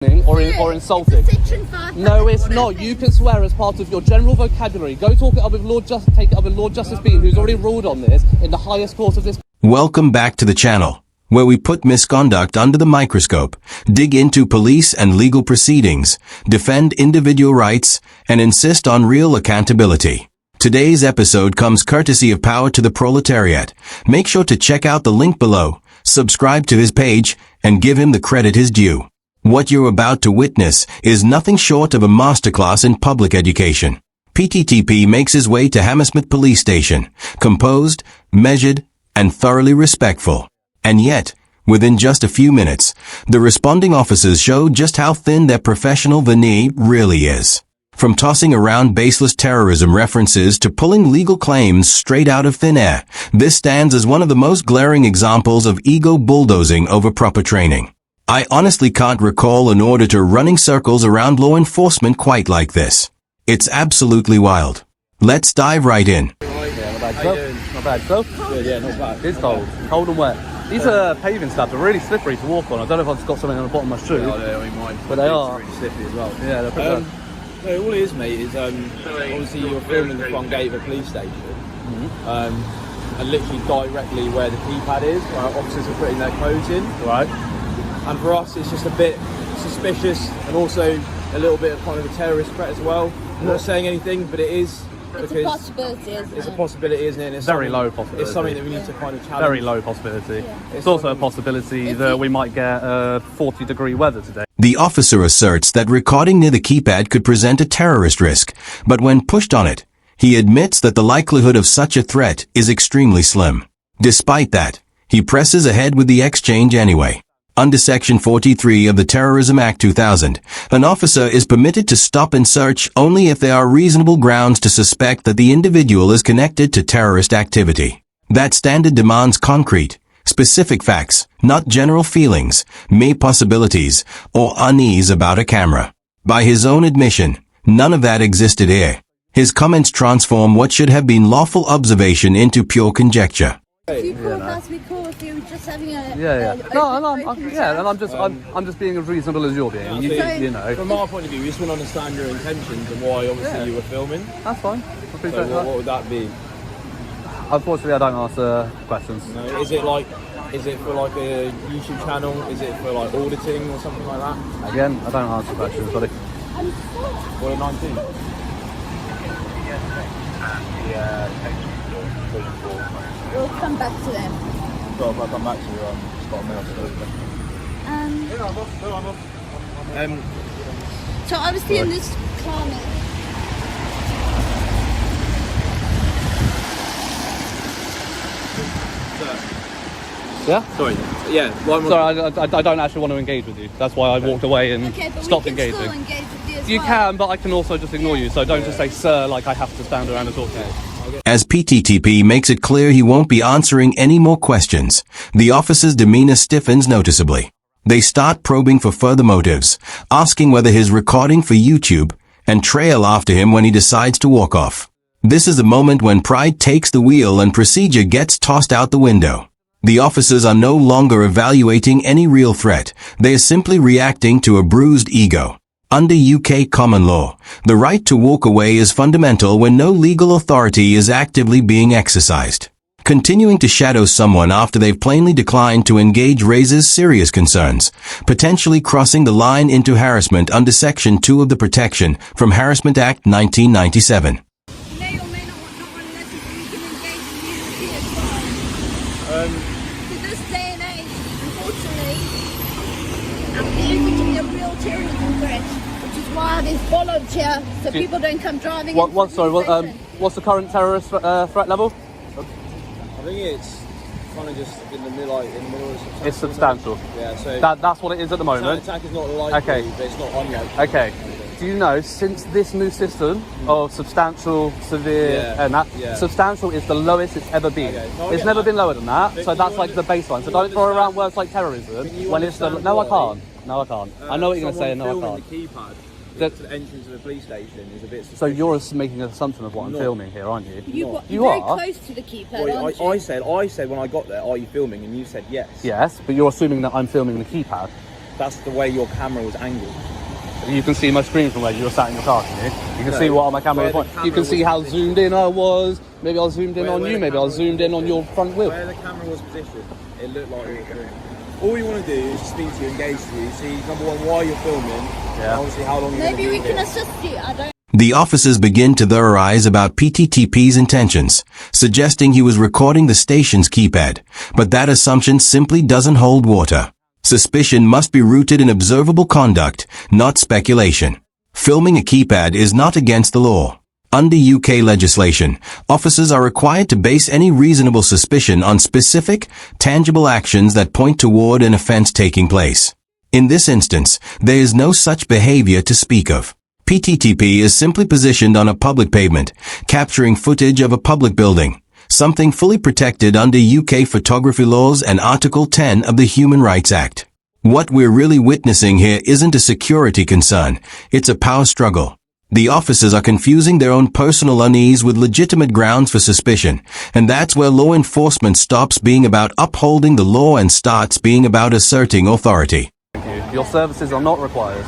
or insulting. No, it's not. You can swear as part of your general vocabulary. Go talk it up with take it up with Lord Justice Bean, who's already ruled on this in the highest court of this. Welcome back to the channel, where we put misconduct under the microscope, dig into police and legal proceedings, defend individual rights, and insist on real accountability. Today's episode comes courtesy of Power to the Proletariat. Make sure to check out the link below, subscribe to his page, and give him the credit his due. What you're about to witness is nothing short of a masterclass in public education. PTTP makes his way to Hammersmith Police Station, composed, measured, and thoroughly respectful. And yet, within just a few minutes, the responding officers show just how thin their professional veneer really is. From tossing around baseless terrorism references to pulling legal claims straight out of thin air, this stands as one of the most glaring examples of ego bulldozing over proper training. I honestly can't recall an auditor running circles around law enforcement quite like this. It's absolutely wild. Let's dive right in. Not bad, so? Yeah, not bad. It's cold. Cold and wet. These paving slabs are really slippery to walk on. I don't know if I've just got something on the bottom of my shoe. But they are really slippery as well. Yeah, they're pretty No, all it is, mate, is obviously you're filming the front gate of a police station, and literally directly where the keypad is, where our officers are putting their codes in. Right. And for us, it's just a bit suspicious, and also a little bit of kind of a terrorist threat as well. I'm not saying anything, but it is. It's a possibility, isn't it? It's a possibility, isn't it? And it's very low possibility. It's something that we need to kind of challenge. Very low possibility. Yeah. It's also a possibility that we might get 40-degree weather today. The officer asserts that recording near the keypad could present a terrorist risk, but when pushed on it, he admits that the likelihood of such a threat is extremely slim. Despite that, he presses ahead with the exchange anyway. Under Section 43 of the Terrorism Act 2000, an officer is permitted to stop and search only if there are reasonable grounds to suspect that the individual is connected to terrorist activity. That standard demands concrete, specific facts, not general feelings, mere possibilities, or unease about a camera. By his own admission, none of that existed here. His comments transform what should have been lawful observation into pure conjecture. If you called us, we call if you were just having a... I'm just being as reasonable as you're being. You know. From our point of view, we just want to understand your intentions and why, obviously, you were filming. That's fine. I appreciate So that. what would that be? Unfortunately, I don't answer questions. No, is it for like a YouTube channel? Is it for like auditing or something like that? Again, I don't answer questions, buddy. What, a 19? We'll come back to them. Well, if I come back to you, just got a mail to So obviously in this climate... Yeah? Sorry. Yeah. Sorry, I don't actually want to engage with you. That's why I walked away and stopped engaging. Still engage with you as You well. can, but I can also just ignore you. So don't just say, sir, like I have to stand around and talk to you. As PTTP makes it clear he won't be answering any more questions, the officer's demeanor stiffens noticeably. They start probing for further motives, asking whether he's recording for YouTube, and trail after him when he decides to walk off. This is the moment when pride takes the wheel and procedure gets tossed out the window. The officers are no longer evaluating any real threat. They are simply reacting to a bruised ego. Under UK common law, the right to walk away is fundamental when no legal authority is actively being exercised. Continuing to shadow someone after they've plainly declined to engage raises serious concerns, potentially crossing the line into harassment under Section 2 of the Protection from Harassment Act 1997. May or may not want unless we can engage with you as well. To this day and age, unfortunately, everything is a real terrorism threat, which is why there's bollards here, so people don't come driving. What's the current terrorist threat level? I think it's kind of just in the middle, of It's substantial. Yeah, so That's what it is at the moment. attack is not likely, but it's not unlikely. Okay. Do you know, since this new system of substantial, severe, and that, substantial is the lowest it's ever been. Okay. No, It's never been lower than that, so that's like the baseline. So don't throw around words like terrorism when it's the... No, I can't. No, I can't. I know what you're going to say, and no, I can't. The keypad to the entrance of the police station is a bit suspicious. So you're making an assumption of what I'm filming here, aren't you? You're You very are? close to the keypad, Well, aren't you? I said when I got there, are you filming? And you said yes. Yes, but you're assuming that I'm filming the keypad. that's the way your camera was angled. You can see my screen from where you were sat in your car, can you? You can see what on my camera was pointing. You can see how zoomed in I was. Maybe I was zoomed in on you. Maybe I was zoomed in on your front wheel. Where the camera was positioned, it looked like you were filming. All you want to do is speak to you, engage with you, see, number one, why you're filming, and obviously how long you're going to Maybe be we can here. assist you. I don't. The officers begin to theorize about PTTP's intentions, suggesting he was recording the station's keypad, but that assumption simply doesn't hold water. Suspicion must be rooted in observable conduct, not speculation. Filming a keypad is not against the law. Under UK legislation, officers are required to base any reasonable suspicion on specific, tangible actions that point toward an offence taking place. In this instance, there is no such behavior to speak of. PTTP is simply positioned on a public pavement, capturing footage of a public building, something fully protected under UK photography laws and Article 10 of the Human Rights Act. What we're really witnessing here isn't a security concern, it's a power struggle. The officers are confusing their own personal unease with legitimate grounds for suspicion, and that's where law enforcement stops being about upholding the law and starts being about asserting authority. Thank you. Your services are not required.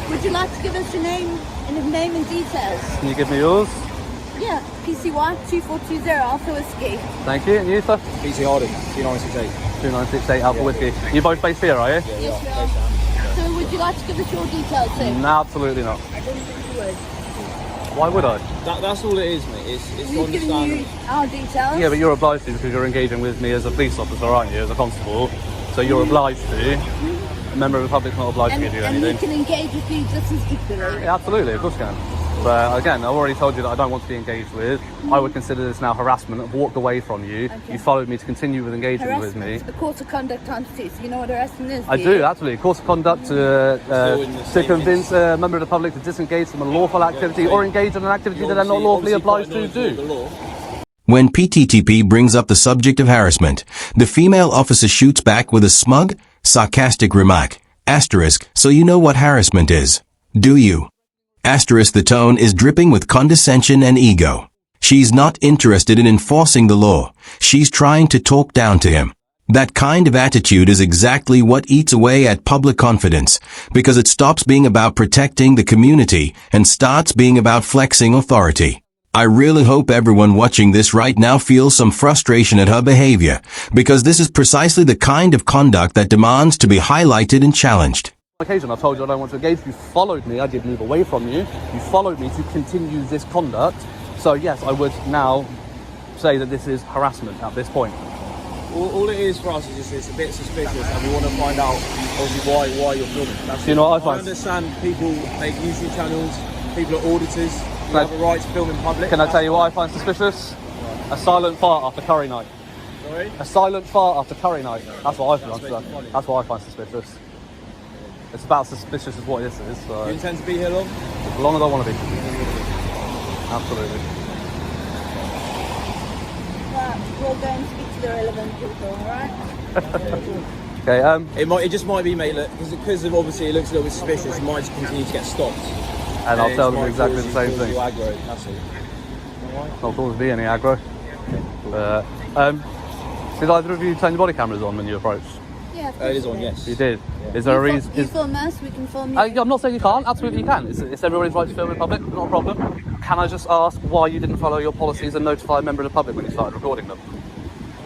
Would you like to give us your name and details? Can you give me yours? Yeah, PCY 2420 Alpha Whiskey. Thank you. And you, sir? PC Hardy, 2968. 2968 Alpha Whiskey. You both based here, are you? Yes, we are. So would you like to give us your details too? No, absolutely not. I don't think you would. Why would I? That's all it is, mate. It's to We've given understand. you our details. Yeah, but you're obliged to because you're engaging with me as a police officer, aren't you, as a constable? So you're obliged to. A member of the public's not obliged to give you and we anything. can engage with you just as equally. Yeah, absolutely, of course you can. But again, I've already told you that I don't want to be engaged with. I would consider this now harassment. I've walked away from you. Okay. You followed me to continue with engaging with me. Harassment, a course of conduct times 2. So you know what harassment is? I do, absolutely. Course of conduct to convince a member of the public to disengage from a lawful activity or engage in an activity that they're not lawfully obliged to do. When PTTP brings up the subject of harassment, the female officer shoots back with a smug, sarcastic remark. Asterisk, so you know what harassment is. Do you? Asterisk, the tone is dripping with condescension and ego. She's not interested in enforcing the law. She's trying to talk down to him. That kind of attitude is exactly what eats away at public confidence, because it stops being about protecting the community and starts being about flexing authority. I really hope everyone watching this right now feels some frustration at her behavior, because this is precisely the kind of conduct that demands to be highlighted and challenged. On occasion, I told you I don't want to engage. You followed me. I did move away from you. You followed me to continue this conduct. So yes, I would now say that this is harassment at this point. All it is for us is just it's a bit suspicious, and we want to find out obviously why you're filming. That's Do you know what I I find? understand people make YouTube channels, people are auditors, you have a right to film in public. Can I tell you what I find suspicious? A silent fart after curry night. Sorry? A silent fart after curry night. That's what I find. That's what I find suspicious. It's about as suspicious as what this is. So You intend to be here long? as long as I want to be. Absolutely. Right, we'll go and speak to the relevant people, alright? Okay. It just might be, mate, because of obviously it looks a little bit suspicious, it might just continue to get stopped. And I'll it tell them might exactly cause the same cause thing. you aggro, that's all. Not cause me any aggro. Did either of you turn your body cameras on when you approached? Yeah, It is on, yes. You did. Is there a reason? You film us, we can film you. I'm not saying you can't. Absolutely you can. It's everybody's right to film in public. Not a problem. Can I just ask why you didn't follow your policies and notify a member of the public when you started recording them?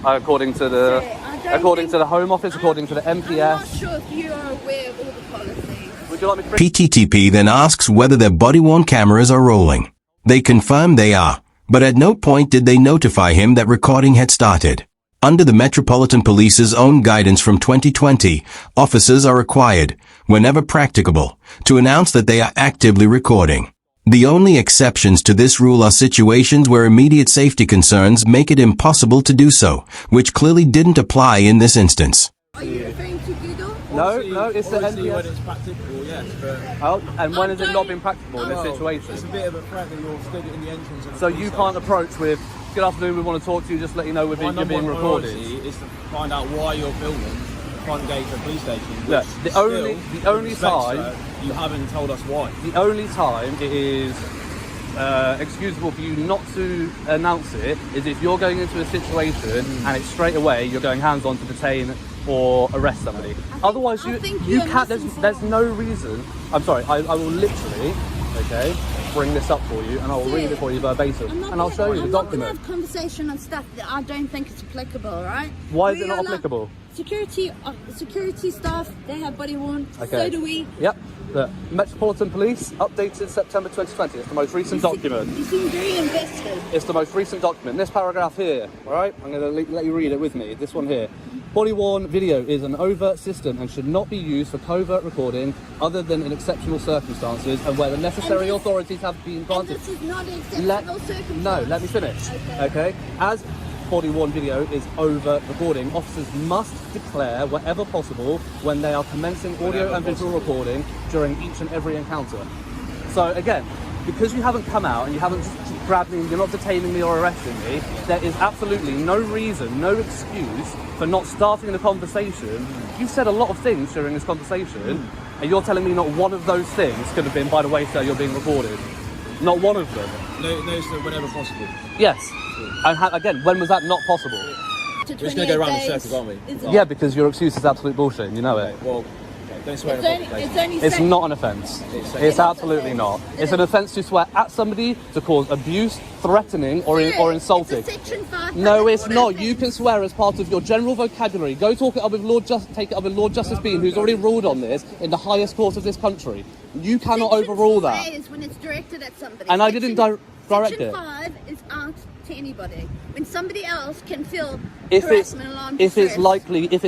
According to the Home Office, according to the I'm MPS. not sure if you are aware of all the policies. Would you like me to? PTTP then asks whether their body-worn cameras are rolling. They confirm they are, but at no point did they notify him that recording had started. Under the Metropolitan Police's own guidance from 2020, officers are required, whenever practicable, to announce that they are actively recording. The only exceptions to this rule are situations where immediate safety concerns make it impossible to do so, which clearly didn't apply in this instance. Are you referring to Google? No, it's the Obviously when MPS. it's practicable, yes, but... Oh, and when has it not been practicable in this Well, situation? It's a bit of a threat that you're stood in the entrance of the So police you station. can't approach with, good afternoon, we want to talk to you, just let you know My you're number being one recorded. priority is to find out why you're filming the front gate of the police station. Look, which the only still, with respect, time- sir, you haven't told us why. The only time it is excusable for you not to announce it is if you're going into a situation and it's straight away you're going hands on to detain or arrest somebody. Otherwise, I think you you're can't. misinformed. There's no reason. I'm sorry. I will literally, okay, bring this up for you, and I will read it for you verbatim, and I'll show you the I'm not document. gonna have conversation on stuff that I don't think is applicable, right? Why is it We not are applicable? Security staff, they have body worn. Okay. So do we. Yep. The Metropolitan Police, updated September 2020. It's the most recent document. You seem very invested. It's the most recent document. This paragraph here, all right? I'm going to let you read it with me. This one here. Body-worn video is an overt system and should not be used for covert recording other than in exceptional circumstances and where the necessary authorities have been And granted. this is not an exceptional circumstance. No, let me finish. Okay? As body-worn video is overt recording, officers must declare wherever possible when they are commencing audio and visual recording during each and every encounter. So again, because you haven't come out and you haven't grabbed me, you're not detaining me or arresting me, there is absolutely no reason, no excuse for not starting the conversation. You've said a lot of things during this conversation, and you're telling me not one of those things could have been, by the way, sir, you're being recorded. Not one of them. No, sir, whenever possible. Yes. And again, when was that not possible? We're just going to go around in circles, aren't we? Yeah, because your excuse is absolute bullshit, and you know it. Well, don't swear It's in only, public. it's only It's sec- not an offence. It's absolutely not. It's an offence to swear at somebody, to cause abuse, threatening, or insulting. It's a section 5. No, it's not. You can swear as part of your general vocabulary. Go take it up with Lord Justice Bean, who's already ruled on this in the highest court of this country. You cannot overrule that. Is when it's directed at somebody. And I didn't direct Section it. 5 is out to anybody. When somebody else can feel If it's harassment, alarm, if it's distress. likely, if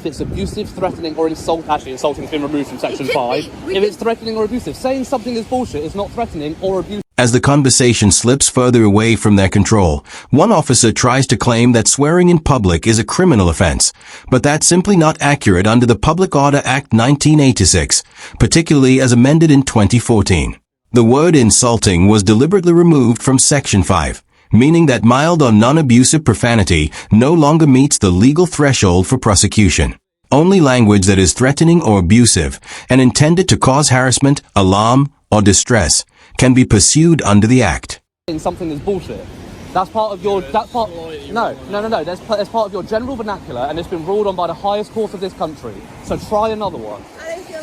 it's abusive, threatening, or insult. Actually, insulting has been removed from section It could 5. be. If it's threatening or abusive, saying something is bullshit is not threatening or abusive. As the conversation slips further away from their control, one officer tries to claim that swearing in public is a criminal offense, but that's simply not accurate under the Public Order Act 1986, particularly as amended in 2014. The word insulting was deliberately removed from Section 5, meaning that mild or non-abusive profanity no longer meets the legal threshold for prosecution. Only language that is threatening or abusive and intended to cause harassment, alarm, or distress can be pursued under the Act. Something is bullshit. That's part of your. That's part. No. That's part of your general vernacular, and it's been ruled on by the highest court of this country. So try another one.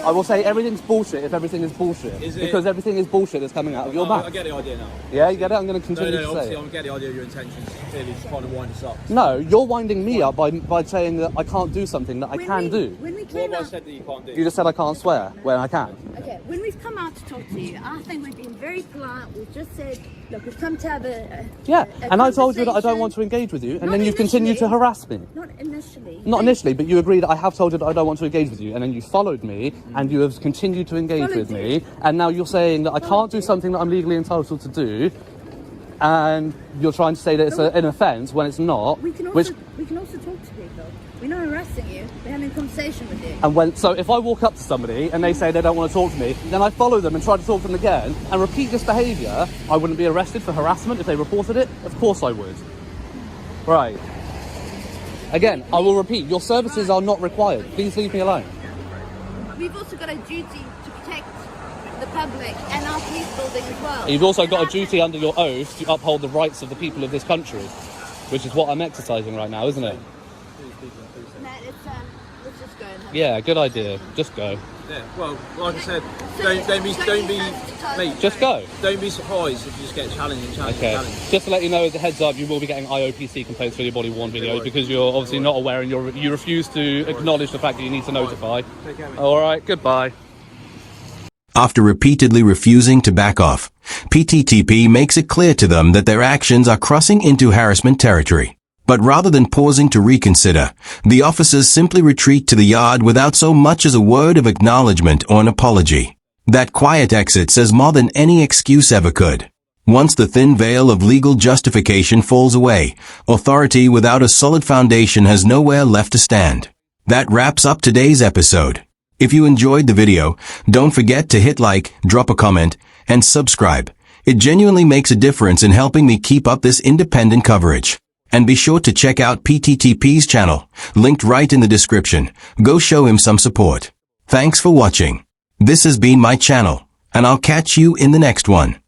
I will say everything's bullshit if everything is bullshit. Because everything is bullshit that's coming out of your mouth. I get the idea now. Yeah, you get it? I'm going to continue to say obviously, it. I get the idea of your intentions. Clearly, just trying to wind us up. No, you're winding me up by saying that I can't do something that I can do. When we What came have I out, said that you can't do? You just said I can't swear when I can. okay, when we've come out to talk to you, I think we've been very polite. We've just said, look, we've come to have a Yeah, a and I told you that I don't conversation. want to engage with you, and Not then you've continued to initially. harass me. Not initially. Not initially, but you agreed that I have told you that I don't want to engage with you, and then you followed me, and you have continued to engage Followed with you. me, and now you're saying that I can't do something that I'm legally entitled to do, and you're trying to say that it's an offence when it's not. We can also talk to people. We're not harassing you. We're having a conversation with you. And so if I walk up to somebody and they say they don't want to talk to me, then I follow them and try to talk to them again and repeat this behaviour, I wouldn't be arrested for harassment if they reported it? Of course I would. Right. Again, I will repeat, your services are not required. Please leave me alone. We've also got a duty to protect the public and our police building as well. You've also And got I a duty under your oath to uphold the rights of the people of this country, which is what I'm exercising right now, isn't it? No, let's just go and have Yeah, good idea. Just go. Yeah. Well, like I said, don't be, mate. Just go. Don't be surprised if you just get challenged and challenged Okay. and challenged. Just to let you know, as a heads up, you will be getting IOPC complaints for your body worn video because you're obviously not aware and you refuse to acknowledge the fact that you need to notify. Take care, mate. All right. Goodbye. After repeatedly refusing to back off, PTTP makes it clear to them that their actions are crossing into harassment territory. But rather than pausing to reconsider, the officers simply retreat to the yard without so much as a word of acknowledgement or an apology. That quiet exit says more than any excuse ever could. Once the thin veil of legal justification falls away, authority without a solid foundation has nowhere left to stand. That wraps up today's episode. If you enjoyed the video, don't forget to hit like, drop a comment, and subscribe. It genuinely makes a difference in helping me keep up this independent coverage. And be sure to check out PTTP's channel, linked right in the description. Go show him some support. Thanks for watching. This has been my channel, and I'll catch you in the next one.